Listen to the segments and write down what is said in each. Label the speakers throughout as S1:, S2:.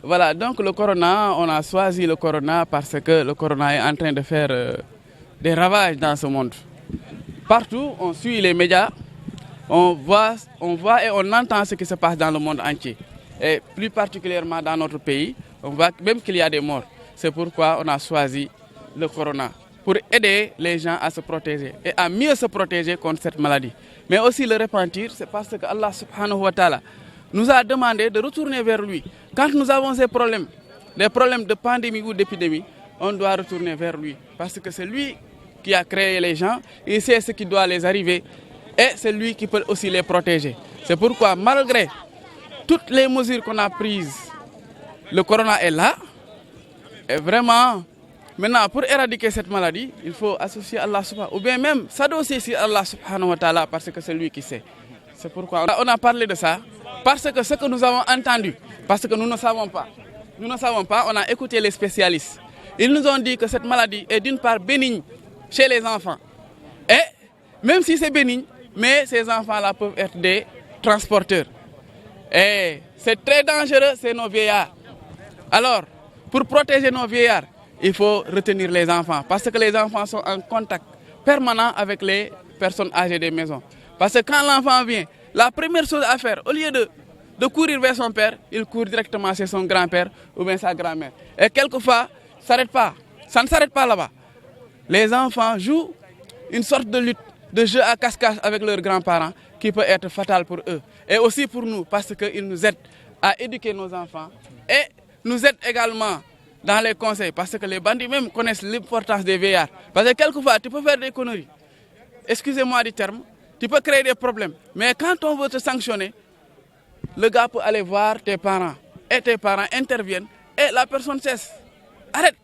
S1: Voilà, donc le corona, on a choisi le corona parce que le corona est en train de faire des ravages dans ce monde. Partout, on suit les médias, on voit et on entend ce qui se passe dans le monde entier. Et plus particulièrement dans notre pays, on voit même qu'il y a des morts. C'est pourquoi on a choisi le corona, pour aider les gens à se protéger et à mieux se protéger contre cette maladie. Mais aussi le repentir, c'est parce que Allah subhanahu wa ta'ala nous a demandé de retourner vers lui. Quand nous avons ces problèmes, des problèmes de pandémie ou d'épidémie, on doit retourner vers lui. Parce que c'est lui qui a créé les gens, il sait ce qui doit les arriver et c'est lui qui peut aussi les protéger. C'est pourquoi malgré toutes les mesures qu'on a prises, le corona est là. Et vraiment, maintenant, pour éradiquer cette maladie, il faut associer Allah subhanahu wa ta'ala, ou bien même s'adosser sur Allah subhanahu wa ta'ala, parce que c'est lui qui sait. C'est pourquoi on a parlé de ça, parce que ce que nous avons entendu, parce que nous ne savons pas, on a écouté les spécialistes. Ils nous ont dit que cette maladie est d'une part bénigne chez les enfants. Et même si c'est bénigne, mais ces enfants-là peuvent être des transporteurs. Et c'est très dangereux, c'est nos vieillards. Alors, pour protéger nos vieillards, il faut retenir les enfants, parce que les enfants sont en contact permanent avec les personnes âgées des maisons. Parce que quand l'enfant vient, la première chose à faire, au lieu de courir vers son père, il court directement chez son grand-père ou bien sa grand-mère. Et quelquefois, ça ne s'arrête pas là-bas. Les enfants jouent une sorte de lutte, de jeu à cache-cache avec leurs grands-parents qui peut être fatal pour eux. Et aussi pour nous, parce qu'ils nous aident à éduquer nos enfants et nous aident également dans les conseils, parce que les bandits même connaissent l'importance des vieillards. Parce que quelquefois, tu peux faire des conneries. Excusez-moi du terme, tu peux créer des problèmes. Mais quand on veut te sanctionner, le gars peut aller voir tes parents. Et tes parents interviennent et la personne cesse. Arrête.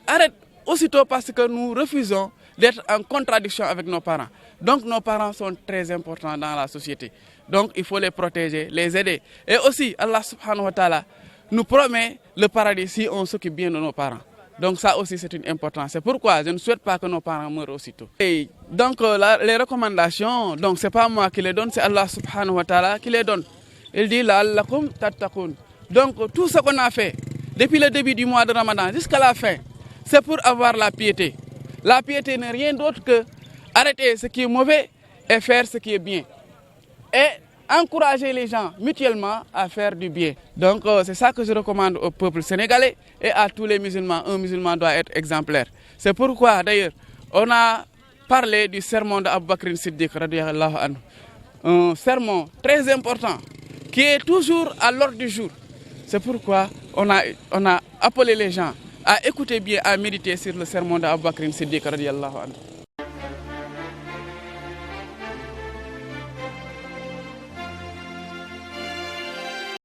S1: Arrête aussitôt parce que nous refusons d'être en contradiction avec nos parents. Donc nos parents sont très importants dans la société. Donc il faut les protéger, les aider. Et aussi, Allah subhanahu wa ta'ala nous promet le paradis si on s'occupe bien de nos parents. Donc ça aussi c'est une importance. C'est pourquoi je ne souhaite pas que nos parents meurent aussitôt. Et donc les recommandations, donc c'est pas moi qui les donne, c'est Allah subhanahu wa ta'ala qui les donne. Il dit la'allakum tattaqun. Donc tout ce qu'on a fait depuis le début du mois de Ramadan jusqu'à la fin, c'est pour avoir la piété. La piété n'est rien d'autre que arrêter ce qui est mauvais et faire ce qui est bien. Et encourager les gens mutuellement à faire du bien. Donc c'est ça que je recommande au peuple sénégalais et à tous les musulmans. Un musulman doit être exemplaire. C'est pourquoi d'ailleurs on a parlé du sermon d'Abou Bakr Siddiq radiyallahu anhu. Un sermon très important qui est toujours à l'ordre du jour. C'est pourquoi on a appelé les gens à écouter bien, à méditer sur le sermon d'Abou Bakr Siddiq radiyallahu anhu.